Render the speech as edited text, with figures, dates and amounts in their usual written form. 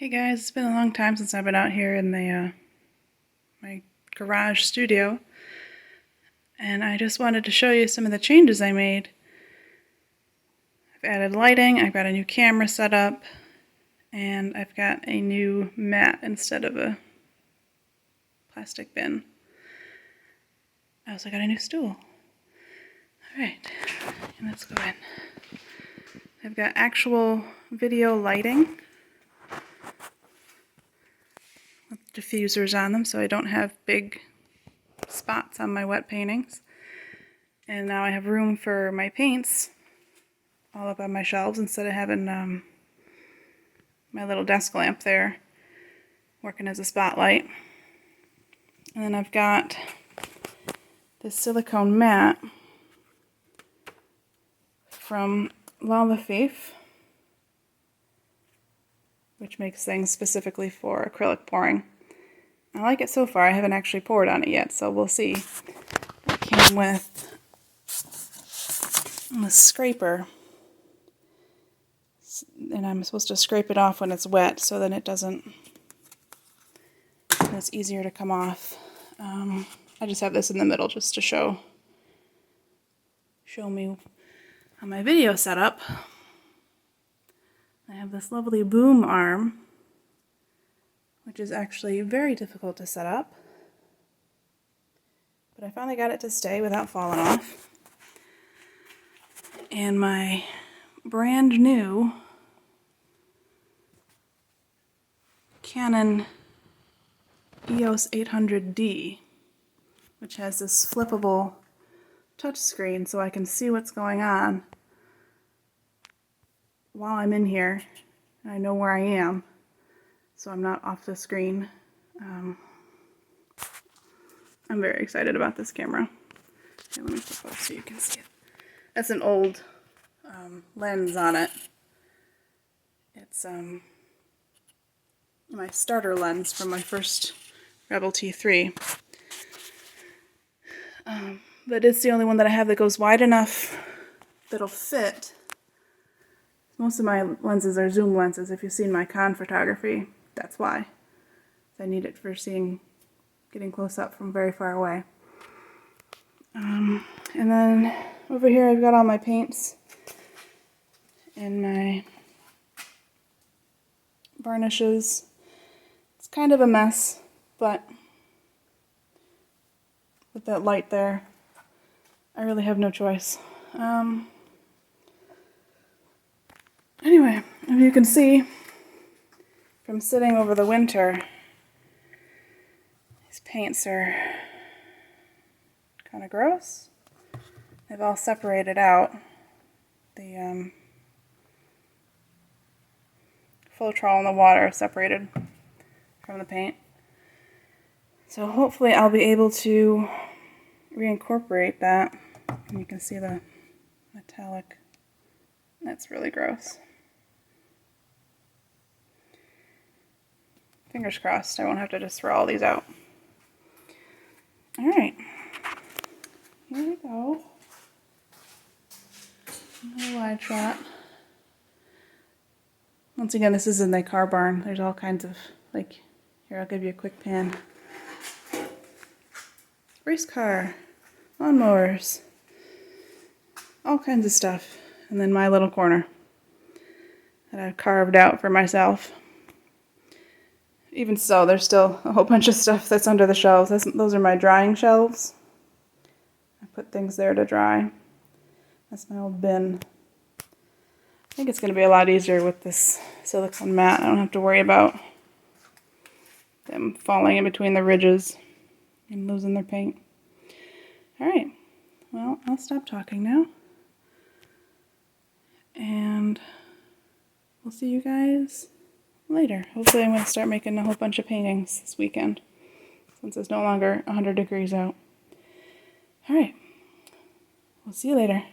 Hey guys, it's been a long time since I've been out here in the my garage studio, and I just wanted to show you some of the changes I made. I've added lighting, I've got a new camera set up, and I've got a new mat instead of a plastic bin. I also got a new stool. Alright, let's go in. I've got actual video lighting with diffusers on them so I don't have big spots on my wet paintings. And now I have room for my paints all up on my shelves instead of having my little desk lamp there working as a spotlight. And then I've got this silicone mat from Lala Faith, which makes things specifically for acrylic pouring. I like it so far. I haven't actually poured on it yet, so we'll see. It came with a scraper, and I'm supposed to scrape it off when it's wet so then it's easier to come off. I just have this in the middle just to show me on my video setup. I have this lovely boom arm, which is actually very difficult to set up, but I finally got it to stay without falling off. And my brand new Canon EOS 800D, which has this flippable touchscreen so I can see what's going on while I'm in here, and I know where I am, so I'm not off the screen. I'm very excited about this camera. Okay, let me flip up so you can see it. That's an old lens on it. It's my starter lens from my first Rebel T3. But it's the only one that I have that goes wide enough that'll fit. Most of my lenses are zoom lenses. If you've seen my con photography, that's why. I need it for getting close up from very far away. And then over here I've got all my paints and my varnishes. It's kind of a mess, but with that light there, I really have no choice. Anyway, as you can see from sitting over the winter, these paints are kind of gross. They've all separated out. The Floetrol and the water are separated from the paint. So hopefully I'll be able to reincorporate that. And you can see the metallic. That's really gross. Fingers crossed I won't have to just throw all these out. Alright. Here we go. A wide shot. Once again, this is in the car barn. There's all kinds of, here, I'll give you a quick pan. Race car, lawnmowers, all kinds of stuff. And then my little corner that I've carved out for myself. Even so, there's still a whole bunch of stuff that's under the shelves. Those are my drying shelves. I put things there to dry. That's my old bin. I think it's going to be a lot easier with this silicone mat. I don't have to worry about them falling in between the ridges and losing their paint. Alright, well, I'll stop talking now. And we'll see you guys later. Hopefully I'm going to start making a whole bunch of paintings this weekend, since it's no longer 100 degrees out. Alright, we'll see you later.